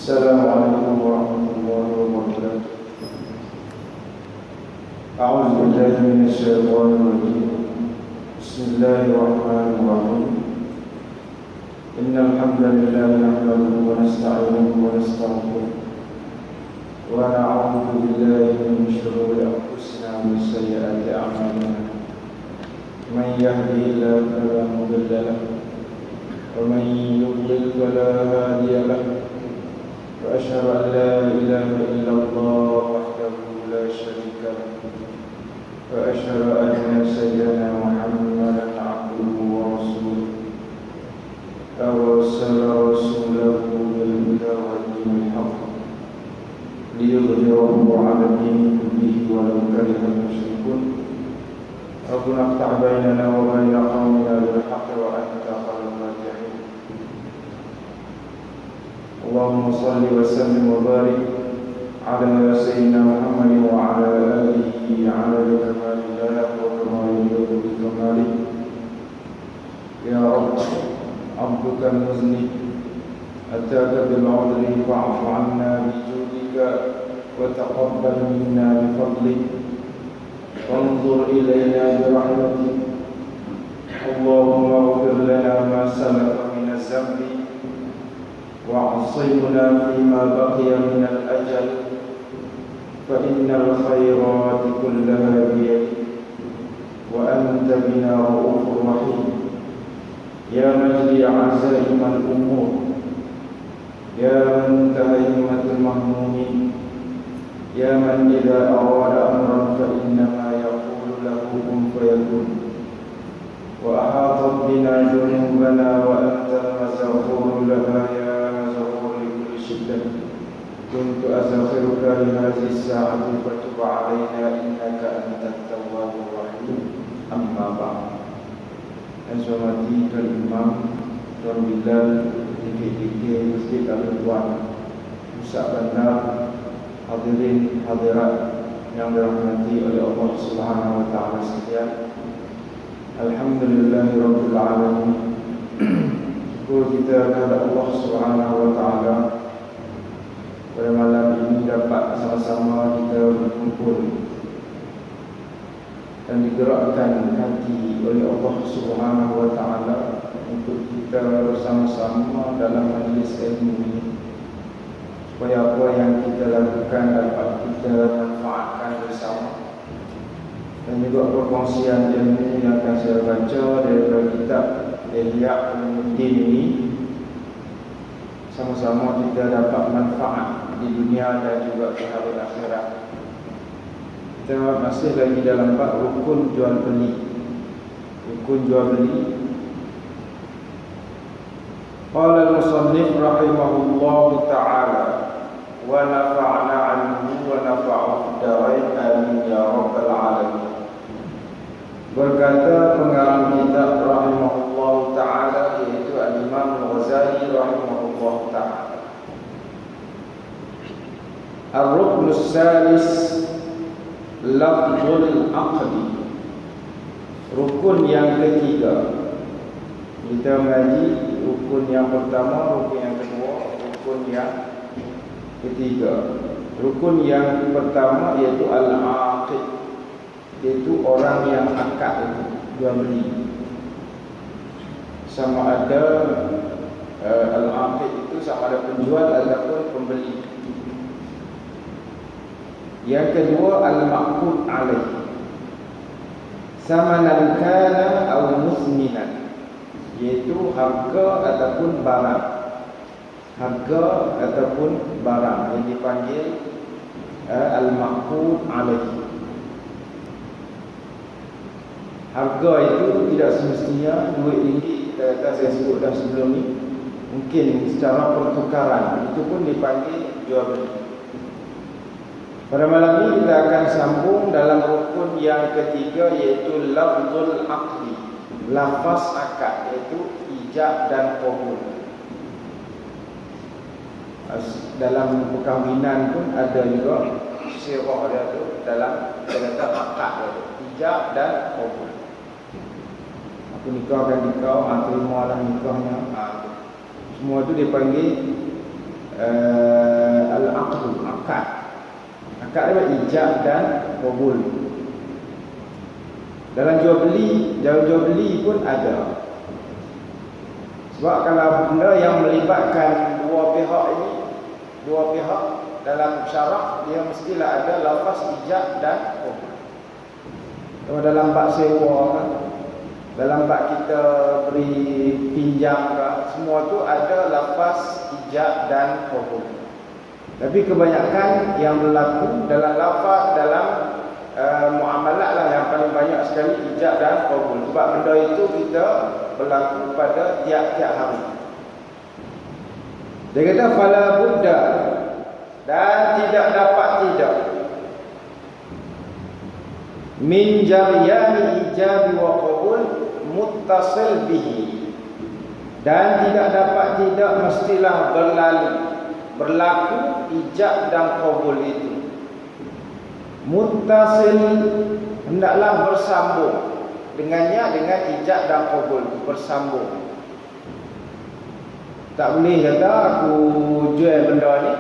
Assalamualaikum warahmatullahi wabarakatuh. A'udzu billahi minasyaitonir rajim. Bismillahirrahmanirrahim. Innal hamdalillah nahmaduhu wa nasta'inuhu wa nastaghfiruh wa na'udzu billahi min shururi anfusina wa min sayyiati a'malina. Man yahdihillahu fala mudilla lahu wa man yudlil fala hadiya lahu. وأشهد أن لا إله إلا الله وحده لا شريك له وأشهد أن سيدنا محمدا عبده ورسوله أرسل رسوله بالهدى ودين الحق ليظهره على الدين كله ولو كره المشركون ربنا افتح بيننا وبين قومنا بالحق وأنت خير الفاتحين. اللهم صل وسلم وبارك على سيدنا محمد وعلى آله على كمال الله وكمال يليق بكماله. يا رب عبدك المذنب أتاك بالعذر فاعف عنا بجودك وتقبل منا بفضلك وانظر إلينا برحمتك. اللهم اغفر لنا ما سلف من الذنب وعصمنا فيما بقي من الأجل فإن الخيرات كلها بيدك وأنت بنا رؤوف رحيم. يا مجدي عزائم الأمور يا منتهى همة المهمومين يا من إذا أراد أمرا فإنما يقول له كن فيكون وأحاطت بنا ذنوبنا وأنت المغفور لها يا كنت أستغفرك لهذه الساعة فتب علينا إنك أنت التواب الرحيم. أما بعد. Azwamati Tuan Imam, Tuan Bilal, dikit-dikit Masjid Al-Ridwan, Pusat Bandar, hadirin hadirat yang dirahmati oleh Allah Subhanahu wa taala sekalian. Alhamdulillahirabbil alamin. Syukur kita kepada Allah Subhanahu wa taala pada malam ini dapat sama-sama kita berkumpul dan digerakkan hati oleh Allah Subhanahu wa taala untuk kita bersama-sama dalam majlis ilmu ini, supaya apa yang kita lakukan dapat kita manfaatkan bersama. Dan juga perkongsian ilmu yang akan saya baca daripada kitab Ihya Ulumuddin ini, sama-sama kita dapat manfaat di dunia dan juga di hari akhirat. Kita masih lagi dalam bab rukun jual beli. Rukun jual beli. Qala al-musannif rahimahullahu ta'ala wa nafa'na 'anhu wa nafa'ahu darain amin ya rabbal alamin. Berkata pengarang kitab rahimahullahu ta'ala, yaitu al-Imam Al-Ghazali rahimahullahu ta'ala, Ar-Rukn As-Salis Lafzul Aqdi. Rukun yang ketiga. Kita mengaji rukun yang pertama, rukun yang kedua, rukun yang ketiga. Rukun yang pertama iaitu Al-Aqid, iaitu orang yang akad itu, jual beli. Sama ada Al-Aqid itu sama ada penjual ataupun pembeli. Yang kedua al-maqud alaih, samanan kana aw musminan, iaitu harga ataupun barang. Harga ataupun barang yang dipanggil al-maqud alaih. Harga itu tidak semestinya RM2. Kita kata saya sebut dah sebelum ni, mungkin secara pertukaran itu pun dipanggil jual beli. Pada malam ini kita akan sambung dalam rukun yang ketiga, iaitu lafzul aqdi, lafaz akad, iaitu ijab dan qabul. Dalam perkahwinan pun ada juga sirah dia tu, dalam kata akad dia tu, ijab dan qabul. Aku nikahkan kau, terimalah nikahnya. Semua itu dipanggil al-aqd, akad. Akad adalah ijab dan qabul. Dalam jual beli pun ada. Sebab kalau benda yang melibatkan dua pihak dalam syarak, dia mestilah ada lafaz ijab dan qabul. Kalau dalam bab sewa kan, dalam bab kita beri pinjam kan, semua tu ada lafaz ijab dan qabul. Tapi kebanyakan yang berlaku dalam lafaz dalam muamalat lah yang paling banyak sekali ijab dan qabul. Sebab benda itu kita berlaku pada tiap-tiap hari. Dia kata fala budda, dan tidak dapat tidak min jariyani ijabi wa qabul muttasil bihi, dan tidak dapat tidak mestilah berlaku ijab dan qabul itu muttasil, hendaklah bersambung dengannya, dengan ijab dan qabul itu bersambung. Tak boleh kata aku jual benda ni,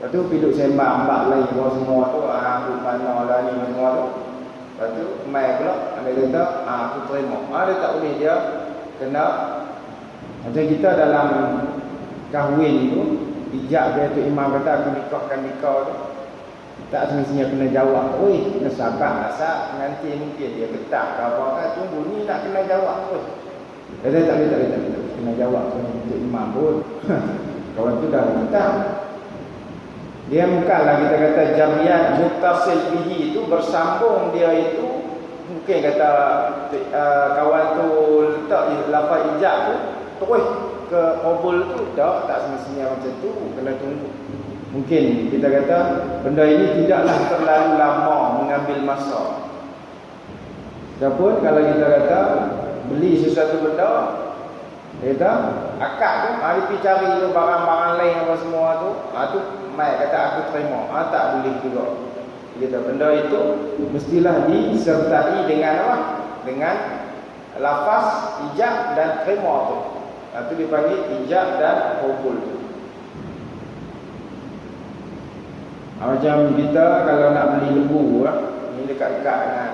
lepas tu piduk sembang mbak lain semua tu, aku mana lah ni semua tu. Lepas tu mai pula dia kata aku terima. Dia tak boleh, dia kena macam kita dalam kahwin tu, ijab dia tu imam kata aku nikahkan nikah tu, tak semestinya kena jawab. Oi, kena sabar asal nanti mungkin dia ketak ke apa kan, tunggu ni nak kena jawab pun. Dia tak boleh kena jawab untuk imam pun. Kawan tu dah ketak. Dia bukanlah kita kata jamiat muttasil bihi itu bersambung, dia itu mungkin kata kawan tu letak lafaz ijab tu terus ke qabul tu, tak semestinya macam tu, kena tunggu. Mungkin kita kata benda ini tidaklah terlalu lama mengambil masa. Ataupun kalau kita kata beli sesuatu benda, kita akad tu, hari pergi cari tu barang-barang lain apa semua tu, tu mai kata aku terima, tak boleh juga. Kita benda itu mestilah disertai dengan apa? Dengan lafaz ijab dan terima tu. Itu dipanggil ijab dan qabul tu. Macam kita kalau nak beli lembu ni dekat-dekat dengan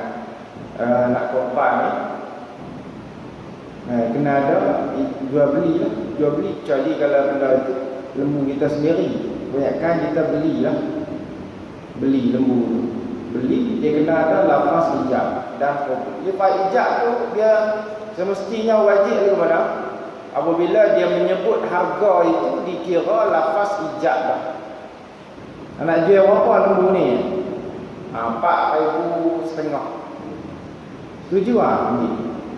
nak korban ni, kena ada jual beli kecuali kalau benda itu lembu kita sendiri. Kebanyakan kita beli lembu tu. Beli, dia kena ada lafaz ijab dan qabul. Lafaz ijab tu dia semestinya wajib kepada apabila dia menyebut harga itu dikira lafaz ijab dah. Nak jual berapa lembu ni? 4,500. Setuju tak?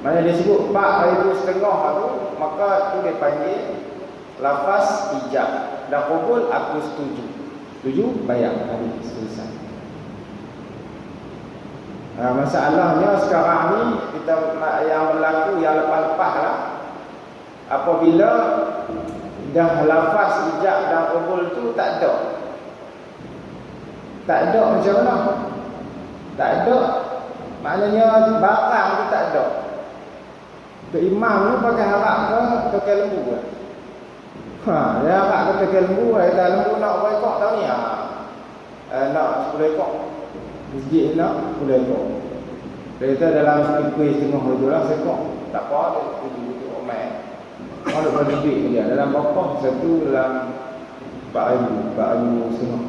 Mana dia sebut 4,500 tu, maka tu dia panggil lafaz ijab dan qabul aku setuju. Setuju? Bayar habis selesai. Masalahnya sekarang ni kita yang berlaku yang lepas-lepas lah, apabila dah lafaz ijab dan qabul tu tak ada macam mana? Tak ada, maknanya barang tu tak ada. Untuk imam ni pakai harap ke pakai lembu ke? Dia harap ke pakai lembu, kata lembu nak berapa ekor tahun ni? Nak 10 ekor. Masjid nak 10 ekor. Dia kata dalam kuih setengah tu lah sekor. Tak apa, dia tujuh omel. Kalau bagi duit dia dalam berapa? Satu dalam 4,000 setengah.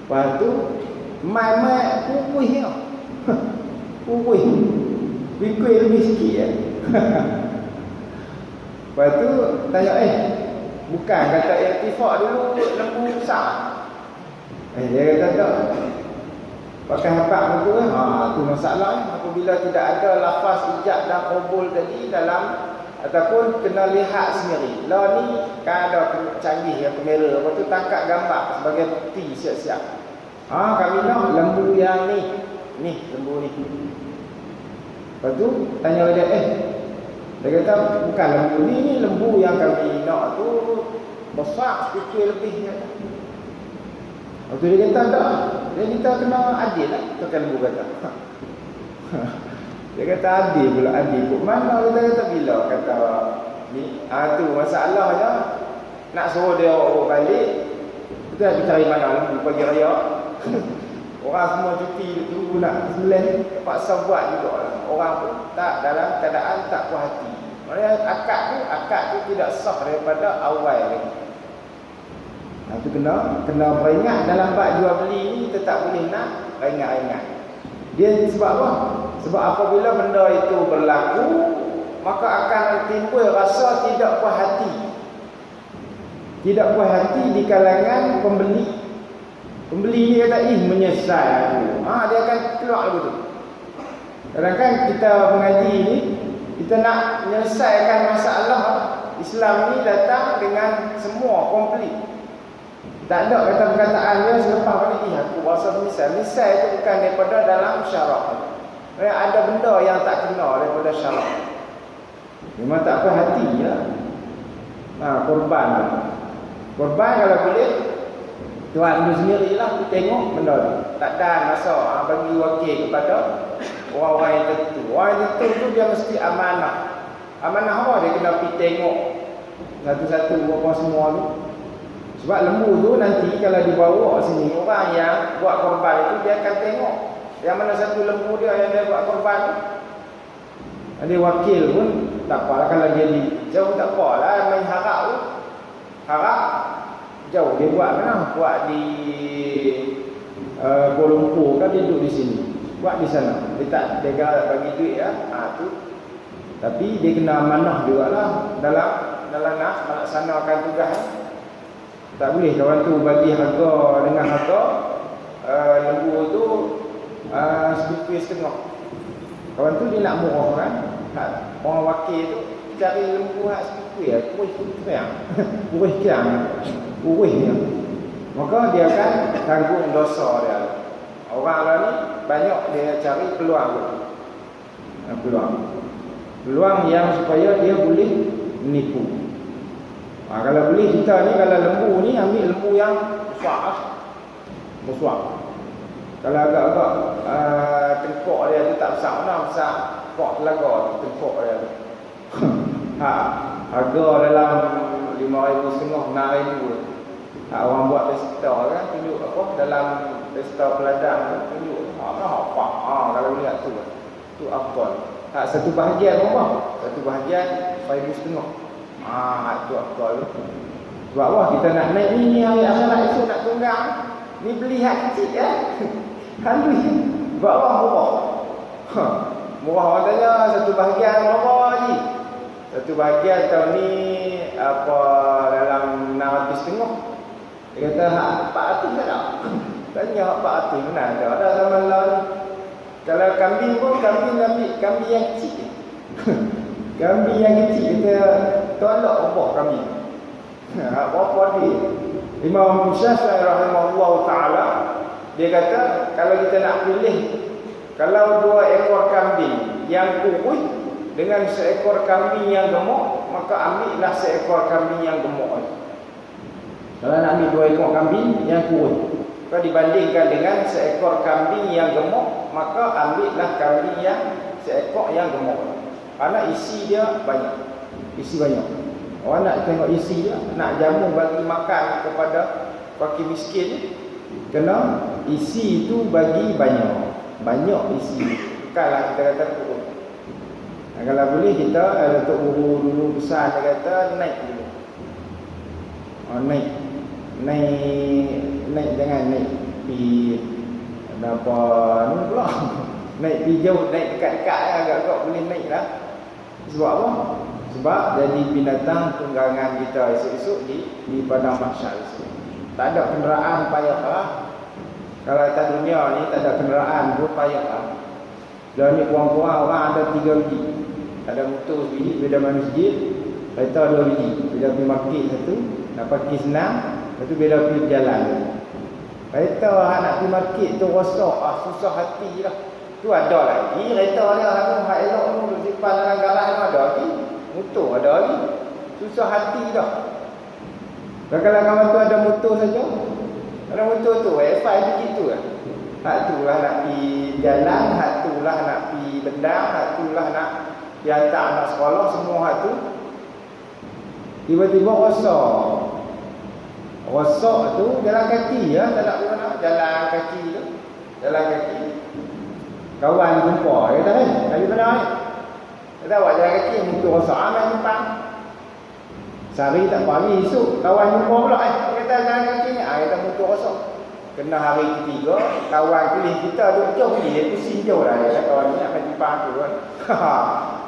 Lepas tu mai kuih tau. Kuih lebih sikit Lepas tu tanya bukan kata irtifak dulu lembu besar. Dia kata tak, pakai hapak tu tu masalah. Apabila tidak ada lafaz ijab dan qabul tadi dalam, ataupun kena lihat sendiri. Lah ni kan ada canggih ya, kamera apa tu tangkap gambar sebagai bukti siap-siap. Kami nak lembu yang ni lembu ni. Lepas tu tanya dia dia kata bukan lembu ni lembu yang kami nak tu besar sikit lebih. Lepas tu dia kata tak, dia kita kena adil lah, tukar lembu kata. Dia kata adil pula, adil pun mana kita kata bila kata ni tu masalahnya nak suruh dia balik, kita nak cari mana lembu pagi raya. Orang semua cuti tunggu nak sembelih, terpaksa buat juga. Orang pun tak dalam keadaan tak puas hati. Maksudnya akad tu tidak sah daripada awal lagi. Itu kena peringat dalam bab jual beli ni, tetap boleh nak ingat-ingat. Dia sebab apa? Sebab apabila benda itu berlaku, maka akan timbul rasa tidak puas hati. Tidak puas hati di kalangan pembeli. Pembeli ni kata, menyesal aku. Dia akan keluar begitu. Kadang-kadang kita mengaji ni, kita nak menyelesaikan masalah. Islam ni datang dengan semua komplit. Tak ada kata perkataan dia selepas ni, aku rasa menyesal. Menyesal itu bukan daripada dalam syarak. Ada benda yang tak kena daripada syarak. Memang tak puas hati ya. Korban. Korban kalau boleh, tuan tu sendirilah tengok benda tu. Tak ada masa bagi wakil kepada orang-orang yang tertentu. Orang yang tertentu tu dia mesti amanah. Amanah apa? Dia kena pergi tengok satu-satu apa semua tu. Sebab lembu tu nanti kalau dibawa sini, orang yang buat korban itu dia akan tengok yang mana satu lembu dia yang dia buat korban tu. Ada wakil pun tak apalah kalau dia jauh, tak apalah main harap tu. Harap jauh dia buat mana? Buat di Kuala Lumpur kan, dia duduk di sini. Buat di sana. Dia tak dia bagi duit ya. Tu. Tapi dia kena amanah jugalah dalam nak melaksanakan tugas. Tak boleh kawan tu bagi harga dengan harga lembu tu RM1.50. Kawan tu dia nak murah kan. Orang wakil tu cari lembu RM1.50 ya. Kurih dia. Maka dia akan tanggung dosa dia. Orang lah ni banyak dia cari peluang. Peluang yang supaya dia boleh menipu. Kalau boleh kita ni, kalau lembu ni ambil lembu yang besar. Kalau agak-agak tengkok dia tu tak besar mana, besar kok telaga tengkok dia tu. Harga dalam RM5,500, RM6,000. Orang buat pesta kan, tunjuk apa dalam pesta peladang tunjuk kalau lihat tu afdal. Satu bahagian apa? Satu bahagian RM5,500. Itu afdal. Sebab apa kita nak naik ni hari akhirat esok nak tunggang. Ni beli hak kecil ya. Kan duit. Sebab apa murah? Murah orang tanya satu bahagian berapa lagi? Satu bahagian tahun ni apa dalam RM650. Dia kata RM400 tak ada. Tanya RM400 mana ada. Ada zaman lalu. Kalau kambing pun kambing ambil kambing yang kecil. Kambing yang kecil kita tolak ubah kambing. Berapa dia? Imam Syafi'i rahimahullah ta'ala dia kata kalau kita nak pilih, kalau 2 ekor kambing yang kurus dengan seekor kambing yang gemuk, maka ambillah seekor kambing yang gemuk. Kalau nak ambil 2 ekor kambing yang kurus, kalau dibandingkan dengan seekor kambing yang gemuk, maka ambillah kambing yang seekor yang gemuk. Karena isi dia banyak. Isi banyak. Orang nak tengok isi dia, nak jamu bagi makan kepada fakir miskin, kena isi itu bagi banyak. Banyak isi. Bukanlah kita kata kurus. Kalau boleh kita untuk buru dulu besar, dia kata naik dulu. Naik jangan naik pi apa ni pula. Naik pi jauh, naik dekat-dekat agak-agak boleh naik lah. Sebab apa? Sebab jadi binatang tunggangan kita esok-esok di padang mahsyar. Tak ada kenderaan payahlah. Kalau atas dunia ni tak ada kenderaan pun payahlah. Dan ni kurang-kurang orang ada 3 biji. Ada motor sebiji, sepeda masjid, kereta 2 biji. Bila pergi market satu, nak parkir senang, lepas tu bila pergi berjalan. Kereta nak pergi market tu rosak, susah hati lah. Tu ada lagi kereta dia hak elok tu simpan dalam garaj ada lagi. Motor ada lagi. Susah hati dah. Dan kalau kawan tu ada motor saja, ada motor tu wifi begitu kan. Hak tu lah nak pergi jalan, hak tu lah nak pergi bendang, hak tu lah nak dihantar anak sekolah, semua hak tu tiba-tiba rosak. Rosak tu jalan kaki ya, tak nak mana jalan kaki tu. Jalan kaki. Kawan jumpa, dia kata, "Kali mana ni?" Kata, "Awak jalan kaki motor rosak aman jumpa." Sehari tak pagi esok kawan jumpa pula, kata jalan kaki ni, kata motor rosak. Kena hari ketiga, kawan pilih kita duduk jauh ni, dia pusing jauh dah. Dia kata, "Kawan ni nak main jumpa aku kan."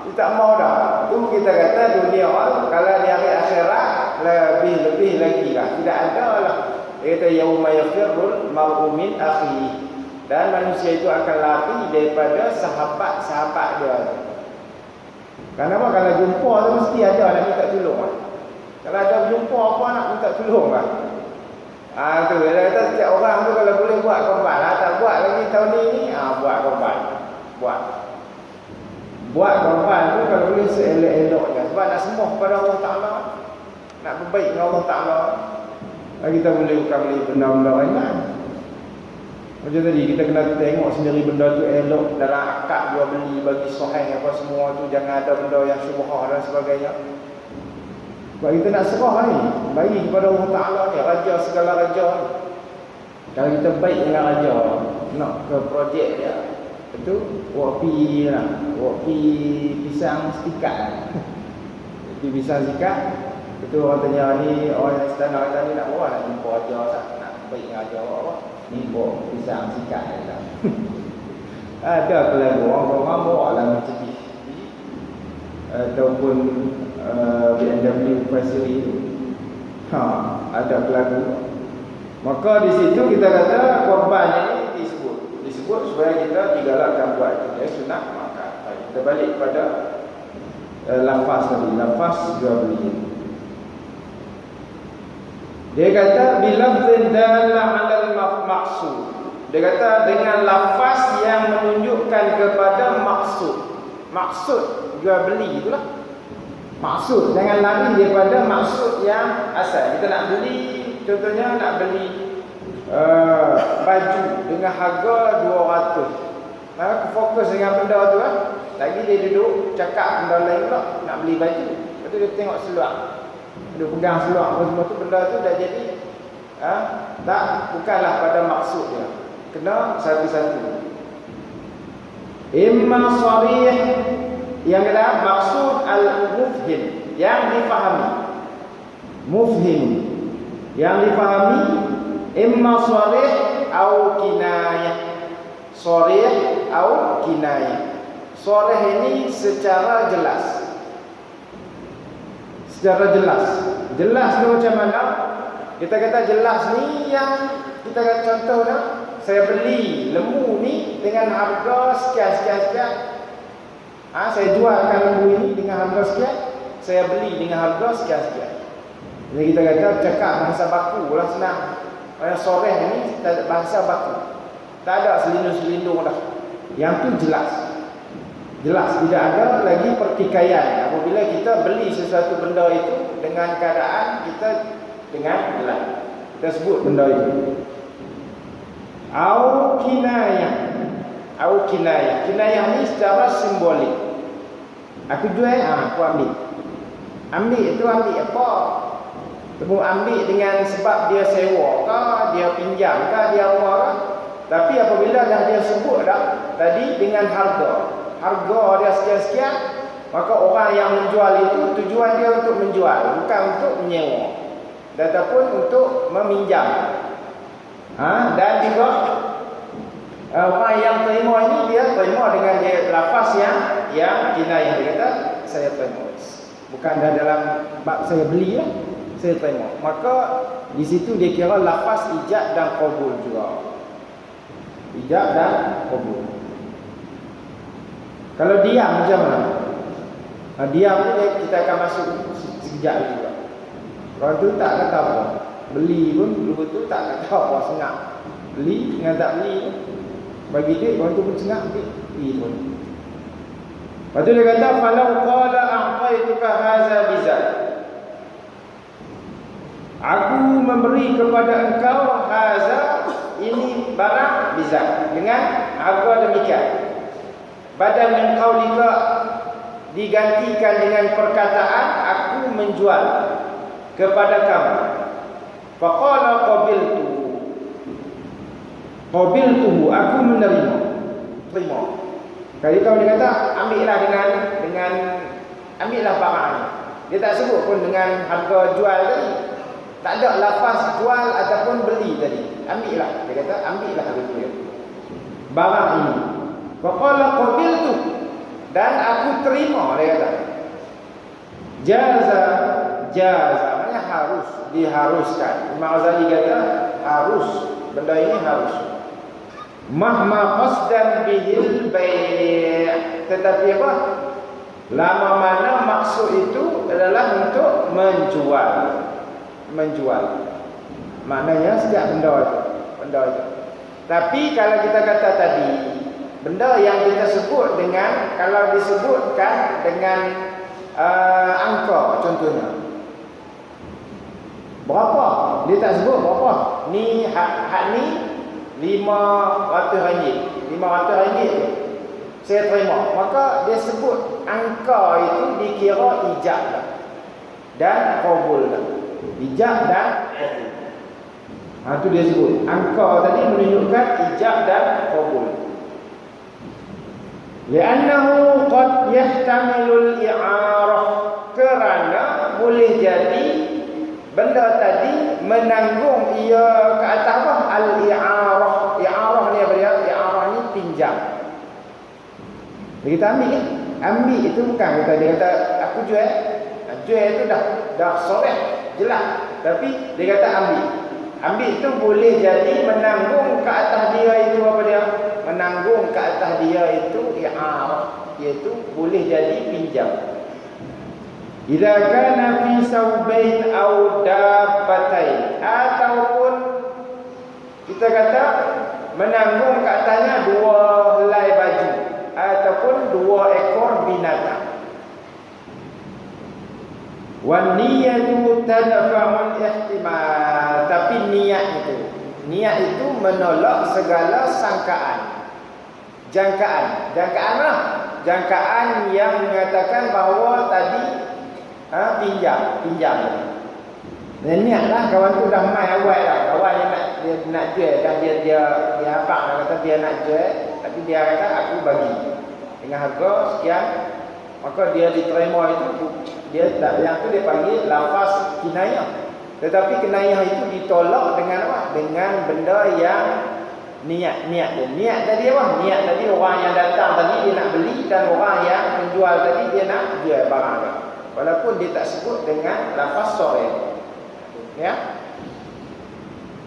Dia tak mau dah. Tu kita kata dunia orang kalau di hari akhirat lebih lagi lah. Tidak ada lah. Dia kata yauma yafirrul mar'u min akhihi. Dan manusia itu akan lari daripada sahabat-sahabat dia. Kenapa? Kalau jumpa tu mesti ada nak minta tolong lah. Kalau ada jumpa apa nak minta tolong lah. Tu dia kata setiap orang tu kalau boleh buat korban, tak buat lagi tahun ni, buat korban. Buat korban tu kalau boleh seelok-eloknya. Sebab nak sembah kepada Allah Ta'ala, nak berbaik dengan Allah Ta'ala, kita boleh benda-benda ringan. Macam tadi kita kena tengok sendiri benda tu elok dalam akad jual beli bagi sahih apa semua tu, jangan ada benda yang syubhah dan sebagainya. Sebab kita nak serah ni, bagi kepada Allah Ta'ala ni, raja segala raja ni. Kalau kita baik dengan raja, nak ke projek dia, itu wapi lah, wapi pisang setikat. Wapi pisang setikat, itu orang tanya ni, orang yang istana kata ni nak bawa nak jumpa raja, nak baik dengan raja apa? Ni bawa pisang setikat lah. Ada pelaku orang bawa lah macam ni. Ataupun BMW Factory itu ada pelaku. Maka di situ kita kata korban ini disebut supaya kita digalakkan buat itu. Sunat maka kita balik pada lafaz tadi, lafaz jual beli. Dia kata bilafzin dalla 'alal maqsud. Dia kata dengan lafaz yang menunjukkan kepada maksud. Maksud jual beli itulah. Maksud, jangan lari daripada maksud yang asal. Kita nak beli, contohnya nak beli baju dengan harga 200. Fokus dengan benda tu lah. Lagi dia duduk cakap benda lain pula, nak beli baju. Lepas tu dia tengok seluar, dia pegang seluar apa semua tu, benda tu dah jadi tak, bukanlah pada maksud dia. Kena satu-satu. Imma sharih, yang kedua maksud al-mufhim, yang difahami. Mufhim yang difahami, imma sharih atau kinayah. Sharih atau kinayah. Sharih ini secara jelas. Secara jelas. Jelas ni macam mana? Kita kata jelas ni yang kita kata contohnya, saya beli lembu ni dengan harga sekian. Saya jualkan lembu ini dengan harga sekian, saya beli dengan harga sekian. Jadi kita kata cakap bahasa baku lah, senang. Orang soreh ni bahasa baku, tak ada selindung-selindung dah. Yang tu jelas. Jelas, tidak ada lagi pertikaian. Apabila kita beli sesuatu benda itu dengan keadaan kita dengan jelas, kita sebut benda itu. Au kinayah. Au kinayah. Kinayah ni secara simbolik. Aku jual, aku ambil. Ambil itu ambil apa? Temu ambil dengan sebab dia sewa ke, dia pinjam ke, dia apa ke. Tapi apabila dah dia sebut dah tadi dengan harga dia sekian-sekian, maka orang yang menjual itu tujuan dia untuk menjual, bukan untuk menyewa, ataupun untuk meminjam. Dan juga orang yang terima ini, dia terima dengan dia lafaz yang kinayah. Dia kata saya terima, bukan dalam bab saya beli lah, saya terima. Maka di situ dia kira lafaz ijab dan qabul juga. Ijab dan qabul. Kalau diam macam mana? Diam tu kita akan masuk sekejap juga. Orang tu tak kata apa, beli pun dulu tu tak kata apa, sengak. Beli dengan tak beli pun, bagi dia orang tu pun sengak, beli pun. Lepas tu dia kata falau qala a'taituka hadza bizal, aku memberi kepada engkau hadza, ini barang bizal, dengan harga demikian. Badal min qaulika, digantikan dengan perkataan aku menjual kepada kamu. Faqala qabiltuhu, aku menerima. Terima. Kalau dia kata ambillah dengan ambillah barang ni. Dia tak sebut pun dengan harga jual tadi. Tak ada lafaz jual ataupun beli tadi. Ambillah. Dia kata ambillah harga dia. Barang ini. Faqala qabiltu, dan aku terima, dia kata. Jaza maknanya harus, diharuskan. Imam Ghazali kata harus, benda ini harus. Mahma qasdan bihil bai', tetapi apa? Lama mana maksud itu adalah untuk menjual. Maknanya setiap benda itu. Tapi kalau kita kata tadi, benda yang kita sebut dengan, kalau disebutkan dengan angka contohnya, berapa? Dia tak sebut berapa. Ni hak ni RM500. RM500 tu saya terima. Maka dia sebut angka itu dikira ijab dan qabul. Ijab dan qabul. Itu dia sebut. Angka tadi menunjukkan ijab dan qabul. Li'annahu qad yahtamilul i'arah, kerana boleh jadi benda tadi menanggung ia ke atas apa? Al-i'arah. I'arah ni apa dia? I'arah ni pinjam. Kita ambil kan? Ambil itu bukan kata dia kata aku jual. Jual itu dah soreh, jelas. Tapi dia kata ambil. Ambil itu boleh jadi menanggung ke atas dia itu apa dia? Menanggung ke atas dia itu i'arah, iaitu boleh jadi pinjam. Idza kana fi saubain aw dabbatain, ataupun kita kata menanggung ke atasnya 2 helai baju ataupun 2 ekor binatang. Wan niyatu tadfa'ul ihtimal, tapi niat itu menolak segala sangkaan. Jangkaan lah. Jangkaan yang mengatakan bahawa tadi pinjam. Dan niatlah kawan tu dah mai awal dah. Kawan dia nak jual dah, dia abang dah kata dia nak jual, tapi dia kata aku bagi dengan harga sekian. Maka dia diterima itu, yang tu dia panggil lafaz kinayah. Tetapi kinayah itu ditolak dengan apa? Dengan benda yang niat dia. Niat tadi apa? Niat tadi orang yang datang tadi dia nak beli, dan orang yang menjual tadi dia nak jual barang dia. Walaupun dia tak sebut dengan lafaz sarih. Ya.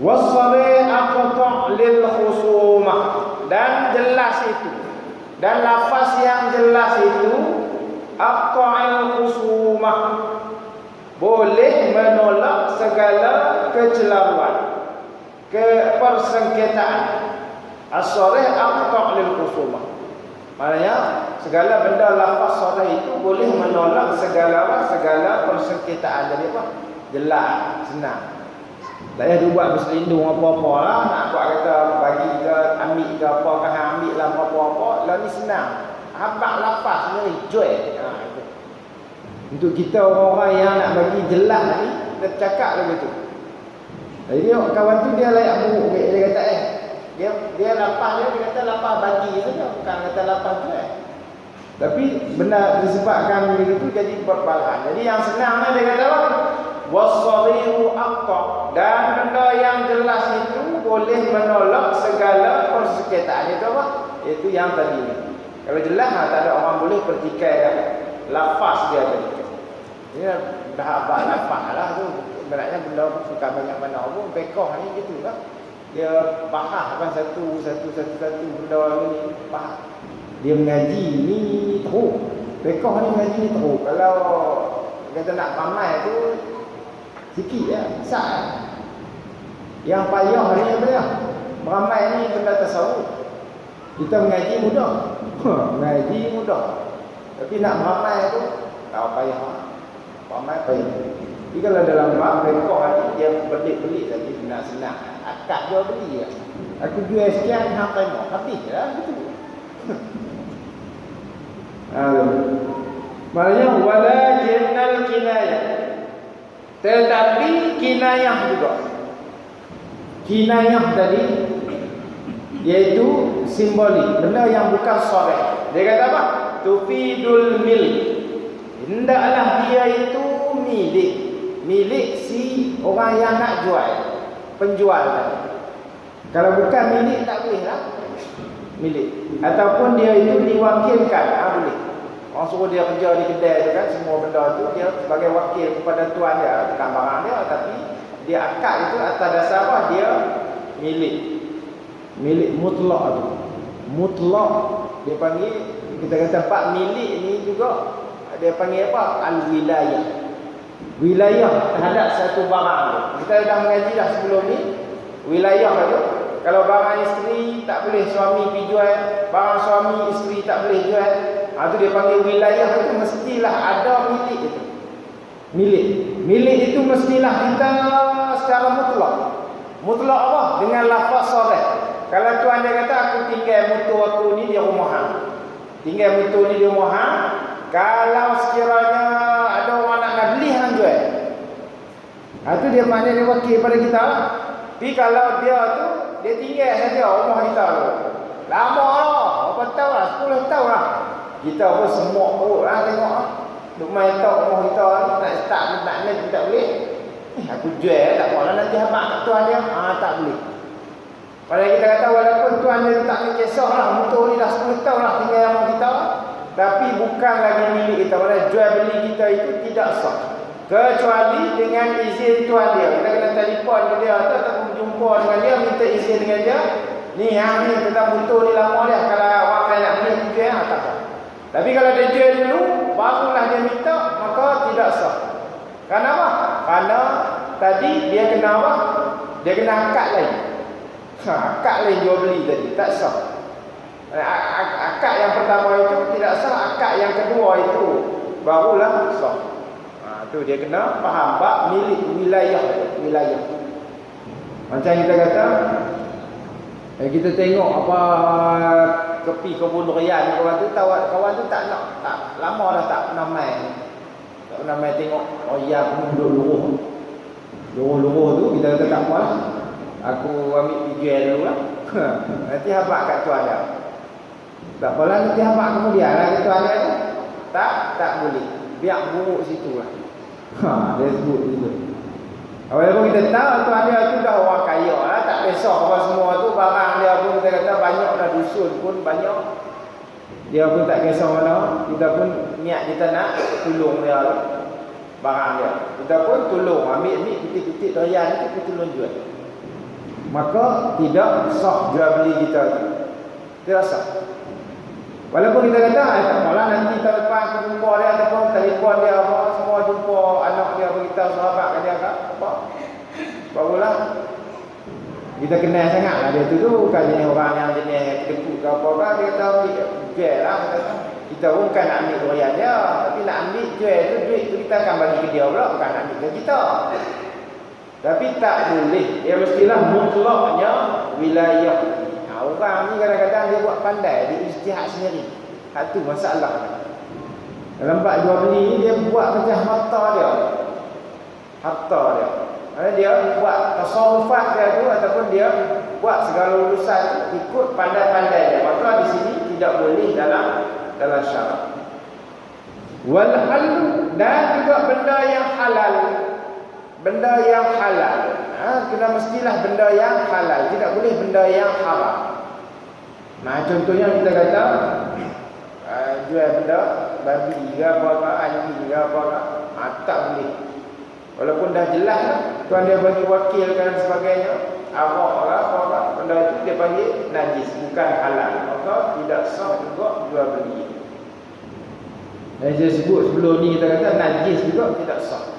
Was-sarih aqta' lil khusumah, dan jelas itu. Dan lafaz yang jelas itu aqta'il khusumah, boleh menolak segala kecelaruan, kepersengketaan. As-sarih aqta' lil khusumah, maknanya segala benda lafaz sarih itu boleh menolak segala persengketaan. Jadi apa? Jelas, senang. Tak payah dia buat berselindung apa-apa lah. Nak buat kata bagi ke, ambil ke apa, kan ambil lah apa-apa. Lah ni senang. Habaq lafaz sendiri, jual. Untuk kita orang-orang yang nak bagi jelas ni, kita cakap lah begitu. Jadi kawan tu dia layak buruk. Dia kata dia lafaz dia kata lafaz bagi saja, bukan kata lafaz jual. Tapi benar disebabkan begitu jadi berbalahan. Jadi yang senang dia kata apa? Was-sarihu aqta, dan benda yang jelas itu boleh menolak segala persengketaan. Itu apa? Itu yang tadi ni. Kalau jelas tak ada orang boleh pertikai dah lafaz dia tadi. Ini dah apa lafaz lah tu. Sebenarnya benda bukan banyak mana pun. Pekoh ni gitu lah. Dia bahas kan satu benda ni bahas. Dia mengaji ni teruk. Pekoh ni mengaji ni teruk. Kalau kata nak ramai tu sikit ya, sah. Yang payah ni apa dia? Beramai ni benda tasawuf. Kita mengaji mudah. Mengaji mudah. Tapi nak beramai tu tak payah. Beramai payah. Jadi kalau dalam bab rekod ni dia belik-belik lagi nak senang. Akad jual beli ya. Aku jual sekian hang terima. Habislah betul. Maknanya walakinnal kinayah, tetapi kinayah juga. Kinayah tadi iaitu simbolik, benda yang bukan sharih. Dia kata apa? Tufidul milk. Hendaklah dia itu milik si orang yang nak jual, penjual tadi. Kalau bukan milik tak boleh lah milik. Ataupun dia itu diwakilkan, boleh. Orang suruh dia kerja di kedai tu kan, semua benda tu dia sebagai wakil kepada tuan dia, bukan barang dia, tapi dia akad itu atas dasar apa? Dia milik mutlak tu. Mutlak dia panggil, kita kata pak milik ni juga dia panggil apa? Al-wilayah. Wilayah terhadap satu barang tu. Kita dah mengaji dah sebelum ni wilayah tu. Kalau barang isteri tak boleh suami pergi jual, barang suami isteri tak boleh jual. Itu dia panggil wilayah itu, mestilah ada milik itu. Milik itu mestilah kita secara mutlak. Mutlak apa? Dengan lafaz sharih. Kalau tuan dia kata aku tinggal motor aku ni di rumah hang. Tinggal motor ni di rumah hang. Kalau sekiranya ada orang nak beli hang jual. Itu dia maknanya dia wakil pada kita lah. Tapi kalau dia tu dia tinggal saja rumah kita tu. Lama lah, berapa tahun lah, 10 tahun lah. Kita pun semua perut lah tengok lah. Duk main tak rumah kita nak start nak tak boleh. Aku jual tak apalah, nanti habaq kat tuan dia. Tak boleh. Padahal kita kata walaupun tuan dia tak ni kisah lah, motor ni dah 10 tahun lah tinggal rumah kita, tapi bukan lagi milik kita. Padahal jual beli kita itu tidak sah, kecuali dengan izin tuan dia. Kita kena telefon ke dia ataupun jumpa dengan dia, minta izin dengan dia. Ni yang ni tentang motor ni lama dia, kalau orang lain nak beli jual tak sah. Tapi kalau dia jual dulu barulah dia minta, maka tidak sah. Kenapa? Karena tadi dia kena apa? Dia kena akad lain. Akad lain jual beli tadi, tak sah. Akad yang pertama itu tidak sah, akad yang kedua itu barulah sah. Tu dia kena faham bab milik wilayah. Macam kita kata, kita tengok apa kepi kebun durian kawan tu, kawan tu tak lama dah tak pernah main tengok ya pun duduk luruh tu. Kita kata tak apalah, aku ambil pergi dulu lah. Nanti habaq kat tuan dia. Tak apalah, nanti habaq kemudian lah kat tuan dia tu. Tak boleh, biar buruk situ lah. Dia sebut gitu. Walaupun kita tahu tuan dia tu dah orang kaya lah, tak kisah apa semua tu, barang dia pun kita kata banyak dah, dusun pun banyak, dia pun tak kisah mana. Kita pun niat kita nak tolong dia lah, barang dia kita pun tolong, ambil titik-titik durian tu, kita tolong jual. Maka tidak sah jual beli kita tu, tidak sah. Walaupun kita kata tak apalah, nanti tahun depan aku jumpa dia ataupun telefon dia apa semua, jumpa anak dia beritahu sahabat dia apa, barulah kita kenal sangat lah dia tu kan, jenis orang yang jenis kedekut ke apa kan. Dia kata jual lah, kita pun bukan nak ambil durian dia, tapi nak ambil jual tu, duit tu kita akan bagi ke dia pula, bukan nak ambil ke kita. Tapi tak boleh, dia mestilah mutlaknya wilayah. Orang ni kadang-kadang dia buat pandai, dia ijtihad sendiri. Itu masalah. Dalam bab jual beli ni dia buat macam harta dia. Maksudnya dia buat tasarrufat dia tu, ataupun dia buat segala urusan ikut pandai-pandai dia. Maka di sini tidak boleh dalam syarak. Wal hal, dan juga benda yang halal. Benda yang halal. Kena mestilah benda yang halal, tidak boleh benda yang haram. Contohnya kita kata jual benda babi ke apa, anjing ke apa, tak boleh. Walaupun dah jelas lah, tuan dia bagi wakil dan sebagainya, arak lah apa, benda itu dia panggil najis, bukan halal, maka tidak sah juga jual beli. Dan saya sebut sebelum ni kita kata najis juga tidak sah.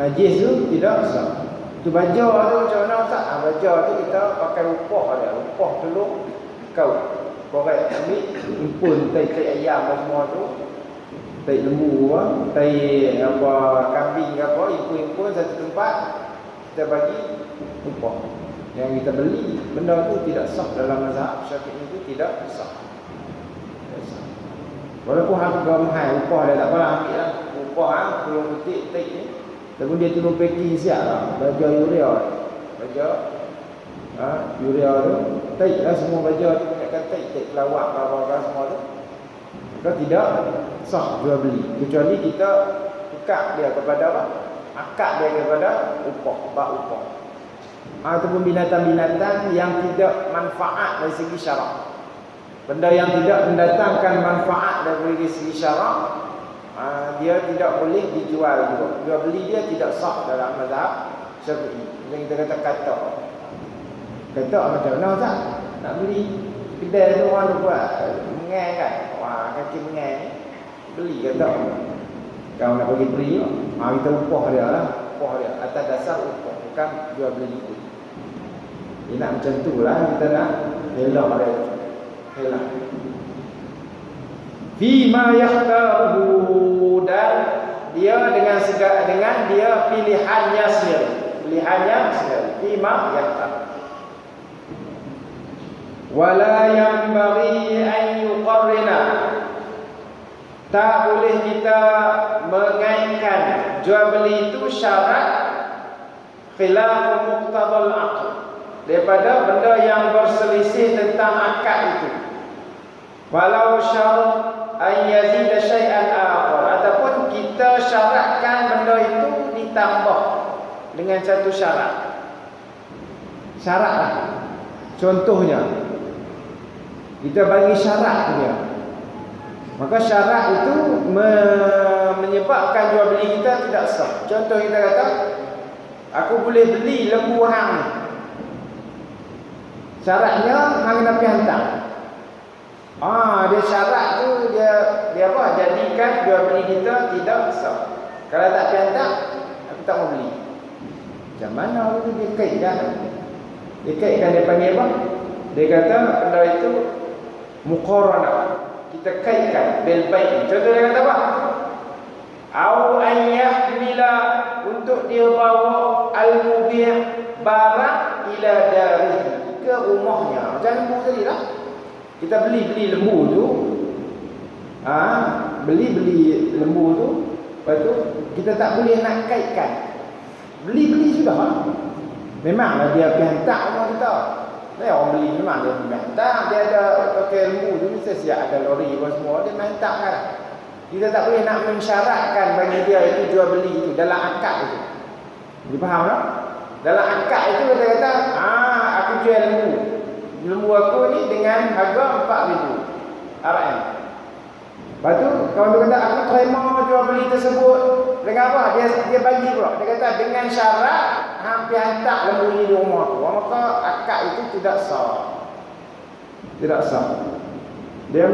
Najis tu tidak sah. Itu baja tu macam mana Ustaz? Baja tu kita pakai upah dia, upah telur kau korek, ambil impun tai ayam semua tu, tai lembu, tai apa kambing ke apa, impun satu tempat, kita bagi upah. Yang kita beli benda tu tidak sah dalam mazhab Syafi'i, itu tidak sah. Walaupun harga mahal upah dia, tak apalah, ambil lah upah tolong petik tai ni. Tapi dia tolong packing siap lah, baja urea, baja Urea tu, taik lah semua baja tu, ingatkan taik kelawak apa-apa semua tu. Maka tidak sah jual beli, kecuali kita tukar dia kepada apa? Akad dia kepada upah, bak upah. Ataupun binatang-binatang yang tidak manfaat dari segi syarak. Benda yang tidak mendatangkan manfaat dari segi syarak, dia tidak boleh dijual juga. Jual beli dia tidak sah dalam mazhab Syafi'i. Yang kita kata macam mana Ustaz? Nak beli kedai tu orang tu buat mengai kan. Wah, kaki mengai ni beli kata. Kau nak bagi free tak? Kita upah dia lah. Upah dia atas dasar upah, bukan jual beli itu. Dia nak macam tu lah, kita nak elak dia. Elak. Fima yakhtaruhu, dan dia dengan dia pilihannya sendiri. Pilihannya sendiri. Fima yakhtaruhu. Wala yanbaghi an yuqarrina, tak boleh kita mengaitkan jual beli itu syarat khilaf muqtadal aqd, daripada benda yang berselisih tentang akad itu. Walau syarat an yazida syai'an akhar, ataupun kita syaratkan benda itu ditambah dengan satu syarat. Syaratlah. Contohnya kita bagi syarat dia, maka syarat itu menyebabkan jual beli kita tidak sah. Contoh kita kata, aku boleh beli lembu hang. Syaratnya hang kena pergi hantar. Dia syarat tu dia apa? Jadikan jual beli kita tidak sah. Kalau tak pergi hantar, aku tak mau beli. Macam mana tu dia kaitkan? Dia kaitkan, dia panggil apa? Dia kata benda itu muqaranah, kita kaitkan bil bai'. Contoh dia kata apa? Au an yahmila, untuk dia bawa al-mubi' barang ila darihi, ke rumahnya. Macam lembu tadi lah. Kita beli lembu tu. Beli lembu tu. Lepas tu kita tak boleh nak kaitkan. Beli sudah. Memanglah dia pergi hantar rumah kita. Orang beli memang dia hantar. Dia ada pakai lembu tu, mesti siap ada lori apa semua, dia hantar kan. Kita tak boleh nak mensyaratkan bagi dia itu jual beli itu dalam akad itu. Dia faham tak? Dalam akad itu dia kata, aku jual lembu aku ni dengan harga 4,000 RM. Lepas tu kawan tu kata, aku terima jual beli tersebut dengan apa? Dia bagi pula. Dia kata dengan syarat hampir hantar lembu ni di rumah tu. Maka akad itu tidak sah. Tidak sah. Dia